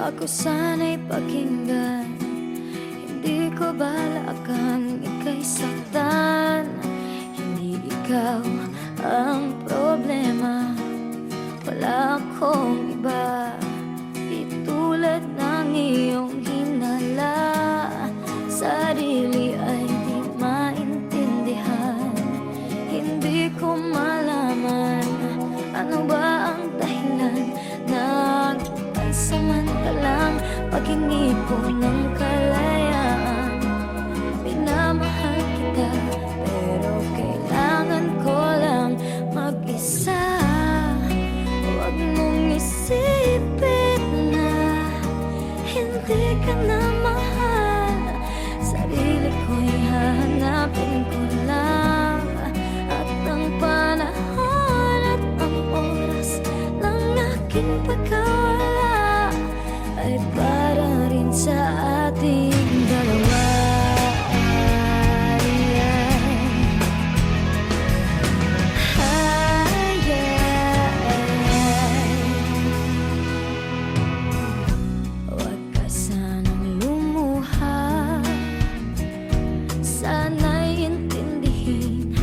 Ako sana'y pakinggan, hindi ko balakang ika'y saktan. Hindi ikaw ang problema, wala akong iba. Itulad ng iyong hinala, sarili ay di maintindihan. Hindi ko malaman ano ba ang dahilan ng pansamantalang paghingi ko ng kalayaan. Minamahal kita pero kailangan ko lang mag-isa. Huwag mong isipin na hindi ka na mahal. Sarili ko'y hahanapin ko lang, at ang panahon at ang oras ng aking pagkawala ay para rin sa ating dalawa. Huwag ka sanang lumuha, sana'y intindihin,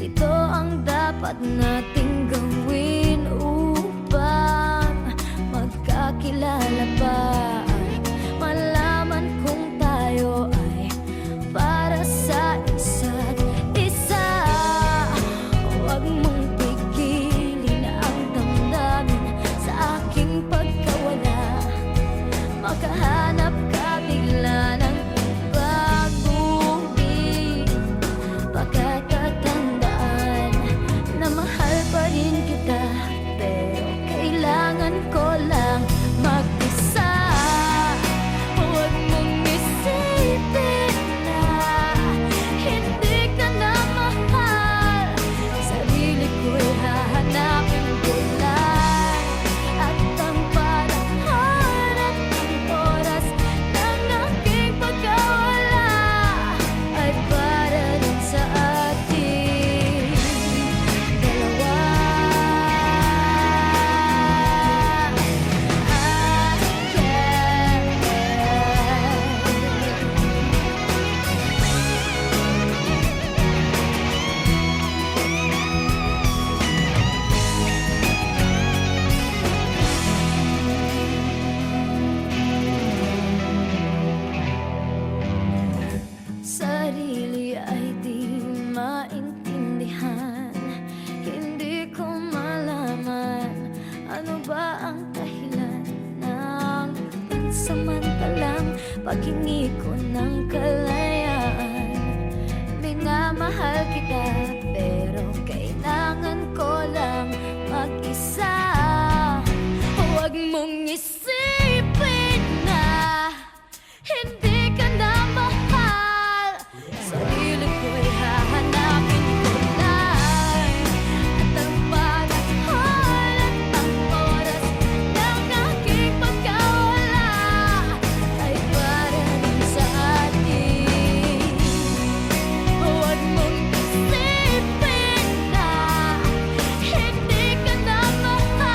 ito ang dapat nating gawin upang magkakilala pa at malaman kung tayo ay para sa isa't isa. Huwag mong pigilin ang damdamin sa aking pagkawala. Makahanap ka bigla ng ibang ngunit pagkatatandaan na mahal pa rin kita, pero kailangan ko lang mag-isa. Huwag mong isipin na hindi ka na mahal. Sarili ko'y hahanapin ko lang, at ang panahon at ang oras ng aking pagkawala ay para rin sa ating dalawa. Sarili ay di maintindihan, hindi ko malaman ano ba ang dahilan ng pansamantalang paghingi ko ng kalayaan. Minamahal kita pero kailangan ko lang mag-isa. Huwag mong isipin na hindi ka na mahal. Sarili ko'y hahanapin ko lang, at ang panahon at ang oras ng aking pagkawala ay para rin sa atin. Huwag mong isipin na hindi ka na mahal.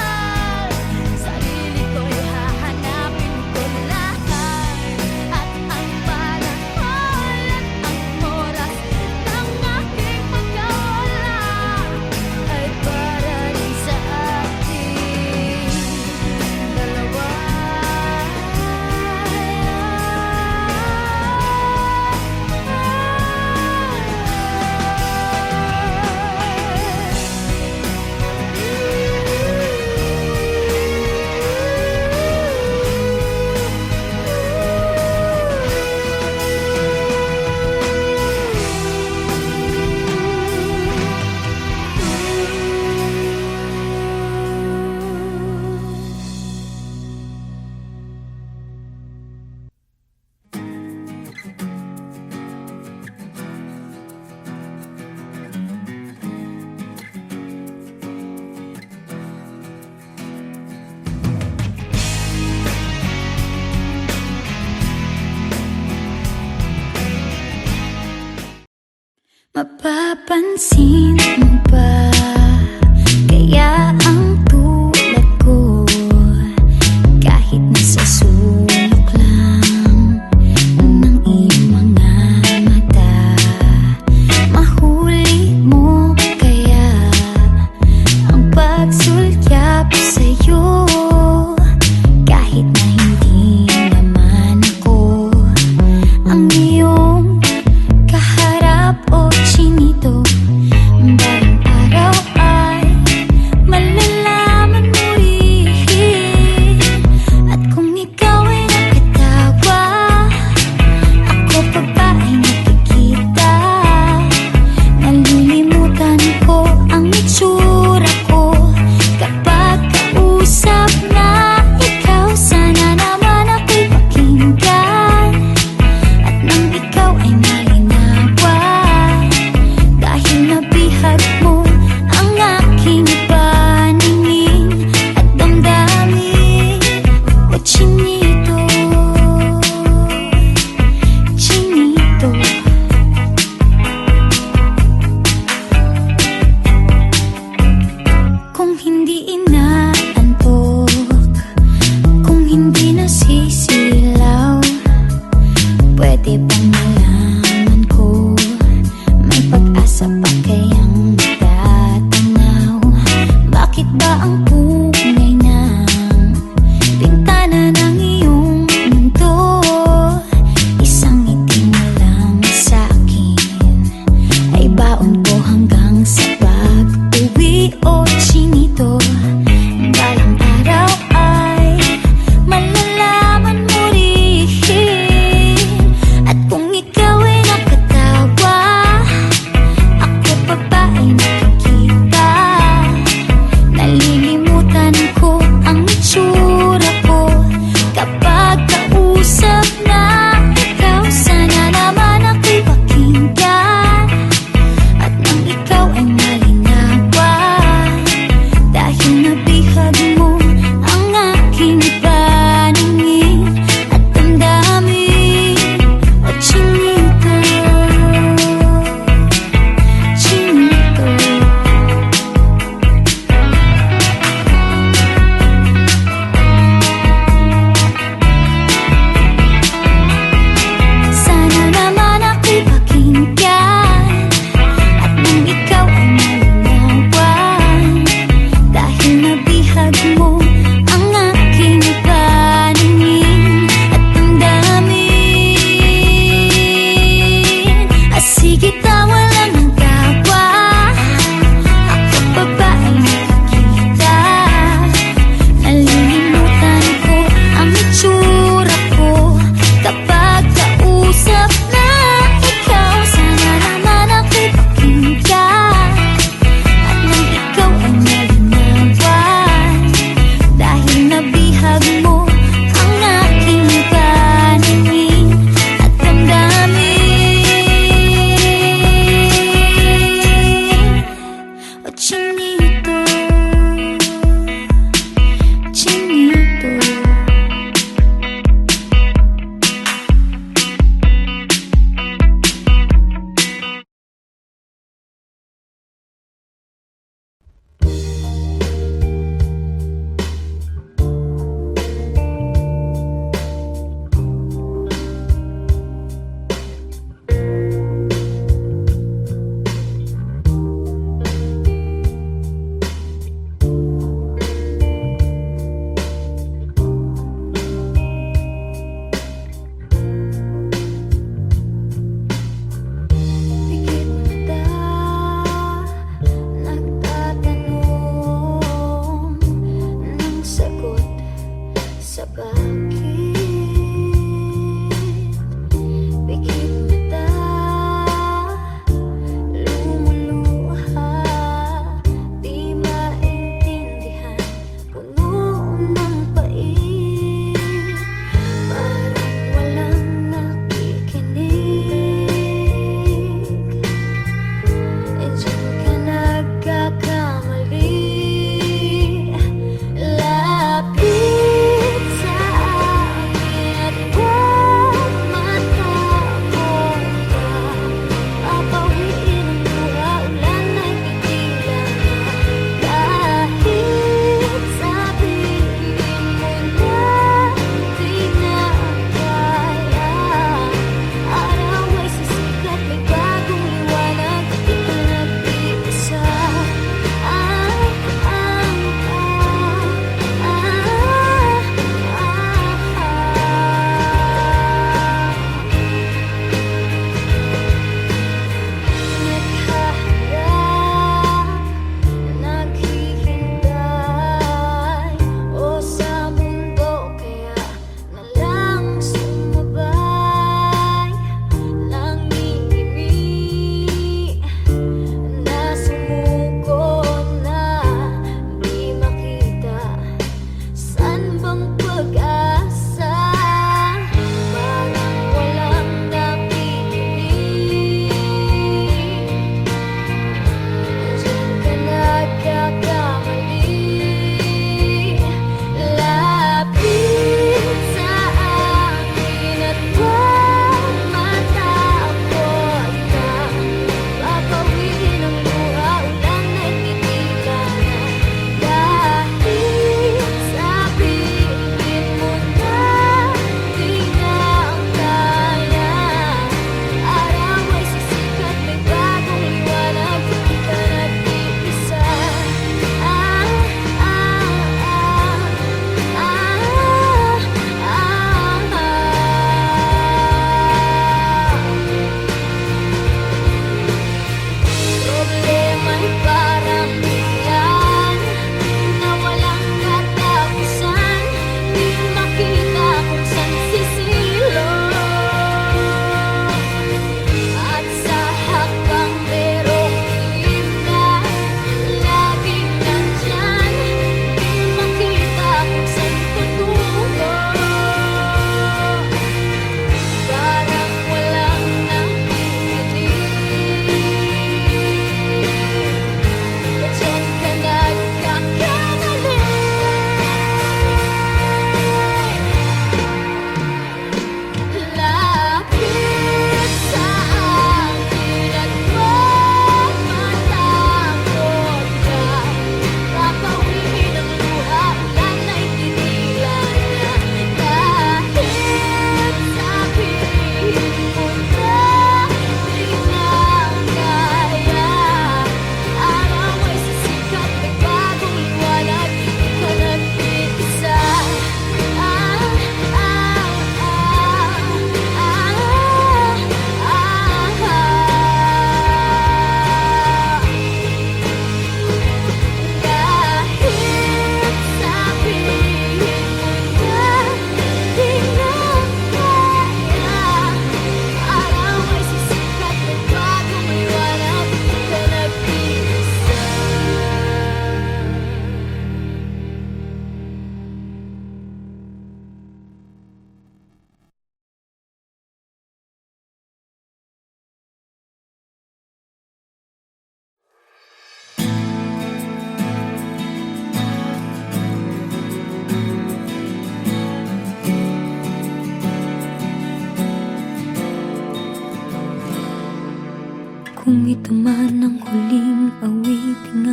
naman ang huling awiting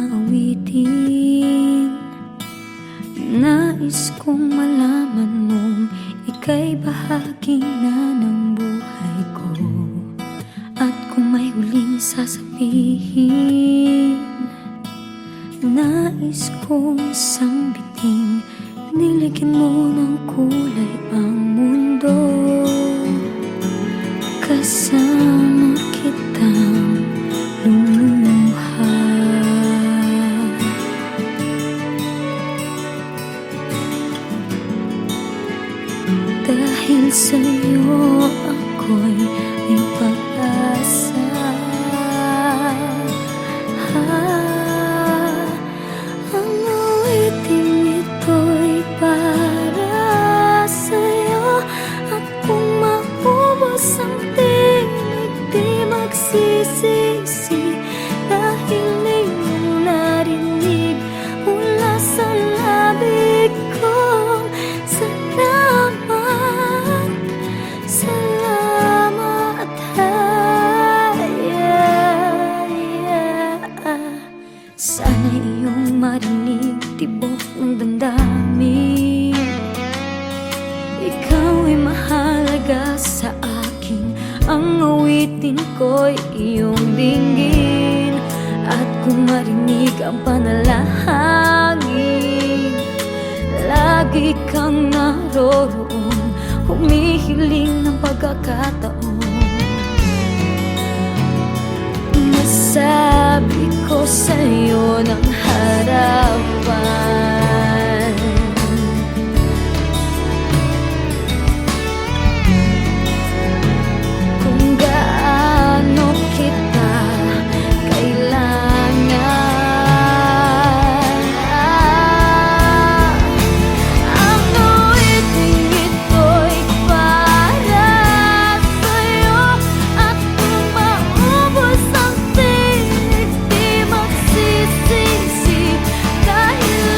nais kong malaman mong ika'y bahagi na ng buhay ko. At kung may huling sasabihin, nais kong sambiting, niligyan mo ng kulay ang mundo. Kasama kitang lumuha. Dahil sa'yo ako'y may pag-asa. Ang awiting ito'y para sa'yo. At kung maubos ang tinig, di magsisisi. Dahil iyong narinig mula sa labig ko. Salamat, sana iyong marinig tibok ng damdamin. Ikaw ay mahalaga sa akin, ang awitin ko'y iyong dinggin. At kung marinig ang panalangin, lagi kang naroroon, humihiling ng pagkakataon. Masabi ko sa'yo ng harapan, kung gaano kita kailangan. Ang awiting ito'y para sa'yo. At kung maubos ang tinig, di magsisisi. Dahil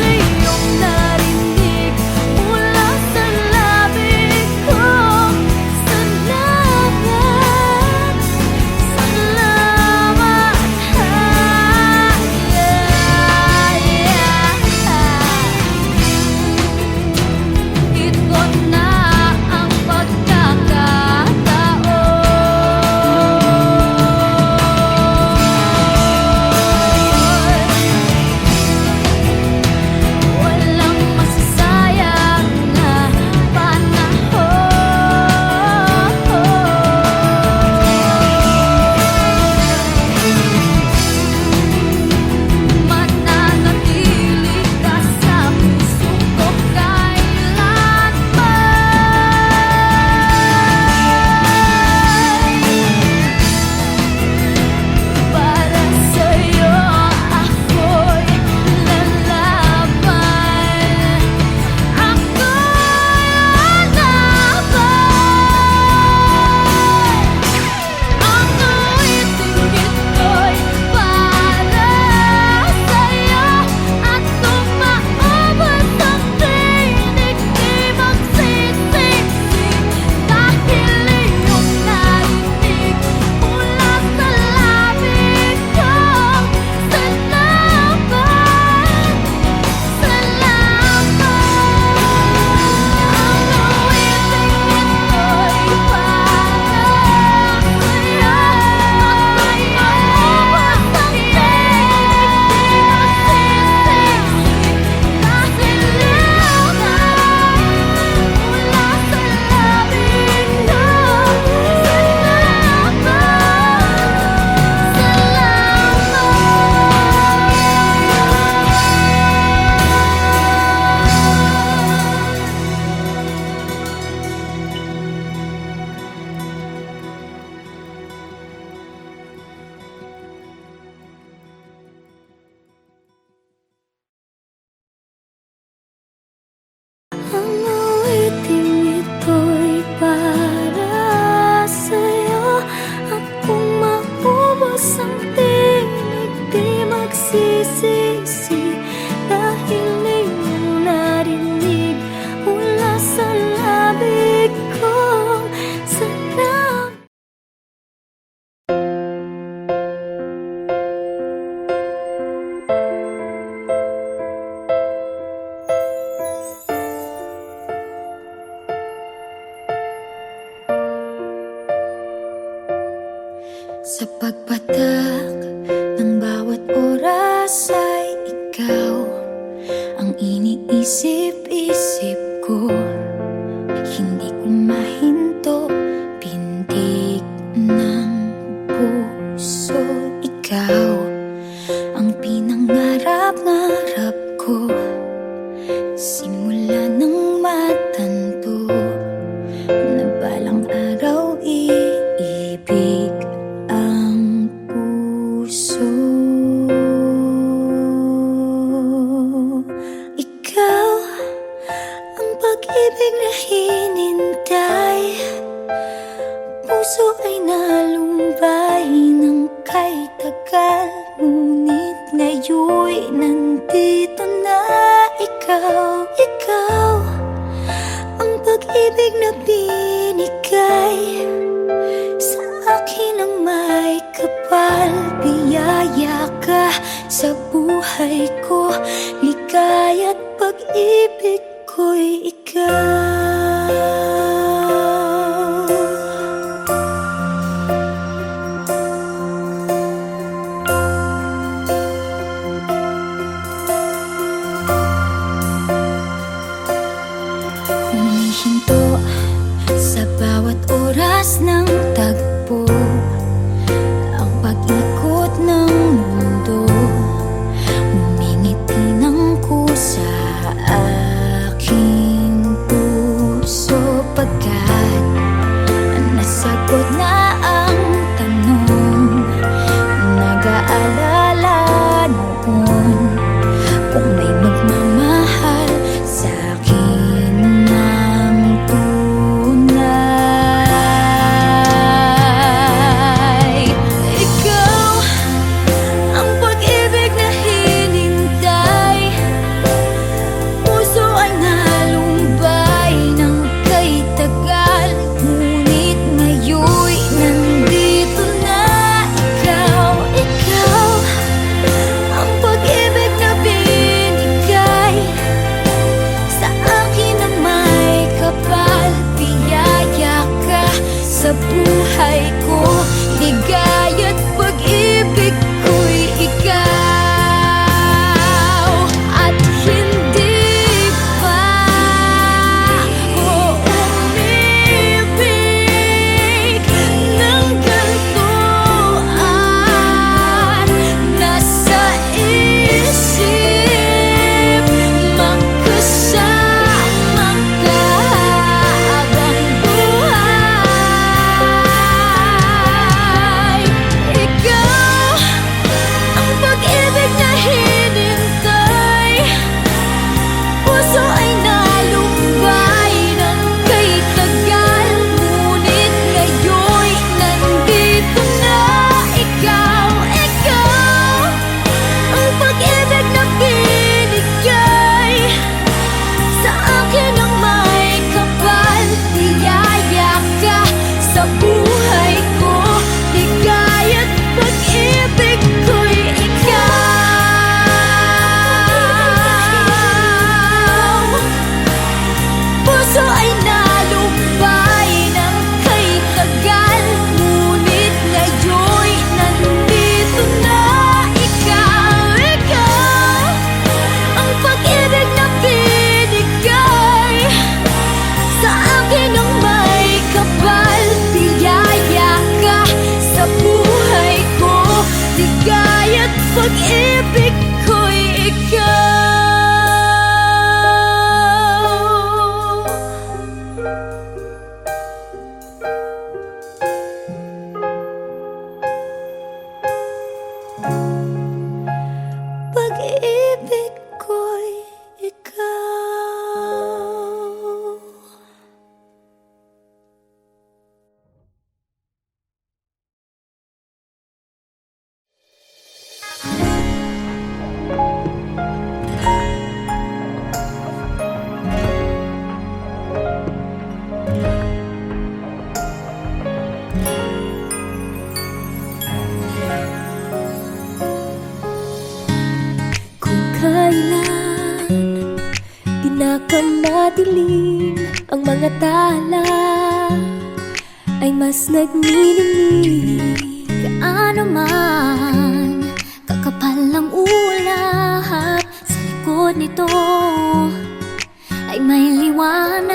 Sa pagpatak ng bawat oras ay ikaw ang iniisip-isip ko. Hindi ko mahinto, pintig ng puso. Ikaw ang pinangarap-ngarap ko, simula ng matanto na balang araw iibig ang puso. Ikaw ang pag-ibig na hinintay, puso ay nalumbay ng kay tagal, ngunit ngayon'y nandito na ikaw. Ikaw ang pag-ibig na binigay sa akin ang may kapal. Biyaya ka sa buhay ko, ligaya't pag-ibig ko'y ikaw. Humihinto sa bawat oras ng tagpo, ang pag-ikot ng mundo, ngumingiti ng kusa aking puso. Pagkat nasagot na ang tanong, nag-aalala noon kung may magmamahal sa'kin ng tunay. Ikaw ang pag-ibig na hinintay, puso ay nalumbay ng kay tagal, ngunit ngayon'y nandito na ikaw. Ikaw ang pag-ibig na binigay sa akin ang may kapal. Biyaya ka sa buhay ko, ligaya't pag-ibig ko'y ikaw. At hindi pa ako umibig ng ganito, at nasa isip magkasama ka habang buhay. Ikaw ang pag-ibig na hinintay, puso ay nalumbay ng kay tagal, ngunit ngayon'y nandito na ikaw. Ikaw ang pag-ibig na binigay sa akin ang may kapal. Biyaya ka sa buhay ko, ligaya't pag-ibig ko'y ikaw. Puso ay nalumbay ng kay tagal, ngunit ngayon'y nandito na ikaw. Ikaw ang pag-ibig na binigay sa akin ang may kapal. Biyaya ka sa buhay ko, ligaya't pag-ibig ko'y ikaw. Pag-ibig ko'y ikaw. Kung kailan pinakamadilim ang mga tala, ay mas nagniningnig man kakapal ang ulap, sa likod nito ay may liwanag.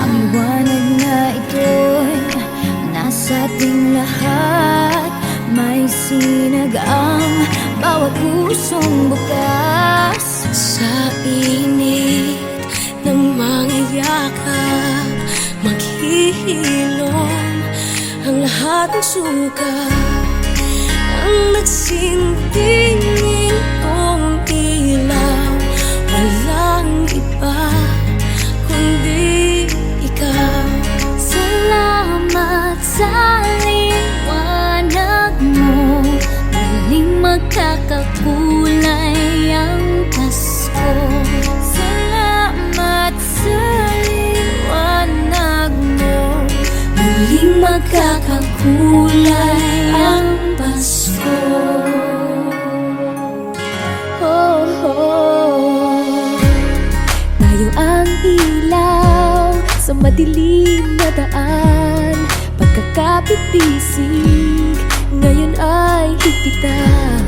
Ang liwanag na ito'y nasa ating lahat. May sinag ang bawat pusong bukas. Sa init ng mga yakap, maghihilom ang lahat ng suka. Ang nagsinting itong ilaw, walang iba kundi ikaw. Salamat sa liwanag mo, muling magkakakulay ang Pasko. Salamat sa liwanag mo, muling magkakakulay ang Pasko. Oh, oh. Tayo ang ilaw sa madilim na daan, pagkakapipisig ngayon ay higpitan.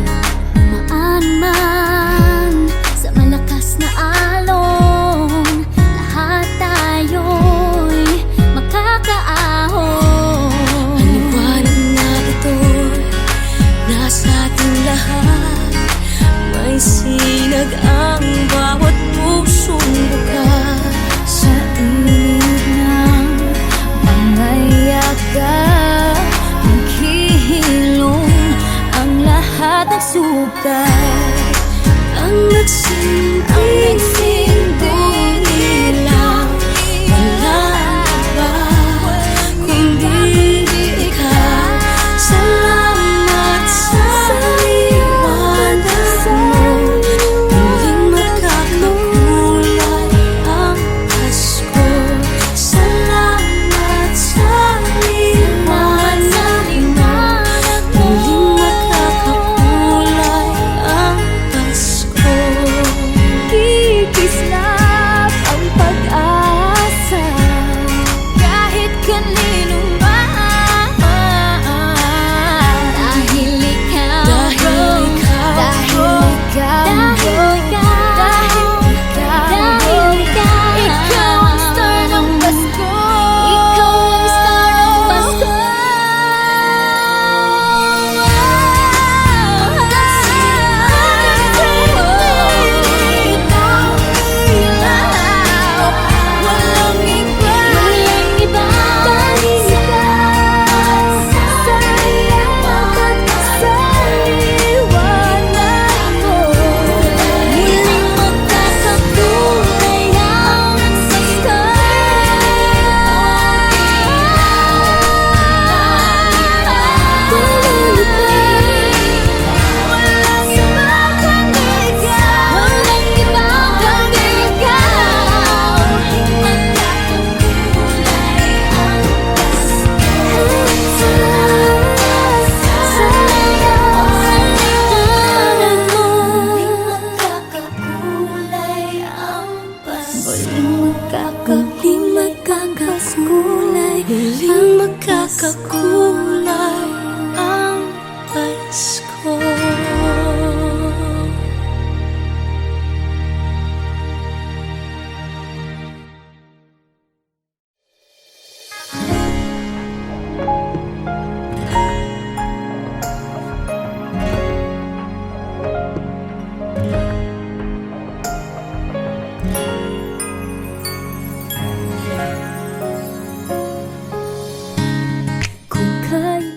Umaan man sa malakas na alon, lahat tayo'y makakaahon. Ang liwanag na ito'y nasa ating lahat. May sinag ang bawat pusong bukas. Sa init ng mga yakap, naghihilom ang lahat ng sukat. Ang nagsinting ilaw, walang iba kundi ikaw. Salamat sa liwanag mo, muling magkakakulay ang Pasko. Salamat sa liwanag mo, muling magkakakulay ang Pasko. Kikislap ang pag-asa kahit kanino man. Dahil ikaw, Dahil ikaw, dahil ikaw, ikaw ang star ng Pasko. Ikaw ang star ng Pasko. Walang iba, dahil ikaw sa liwanag mo, muling magkakakulay ang Pasko. Walang iba kundi ikaw, walang iba kundi ikaw, muling magkakakulay ang Pasko. Sa liwanag mo, muling magkakakulay ang Pasko. Muling magkakakulay, Muling magkakakulay ang Pasko. kung kaya.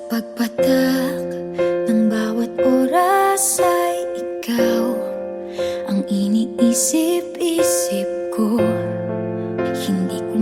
pagpatak ng bawat oras ay ikaw ang iniisip-isip ko. Hindi ko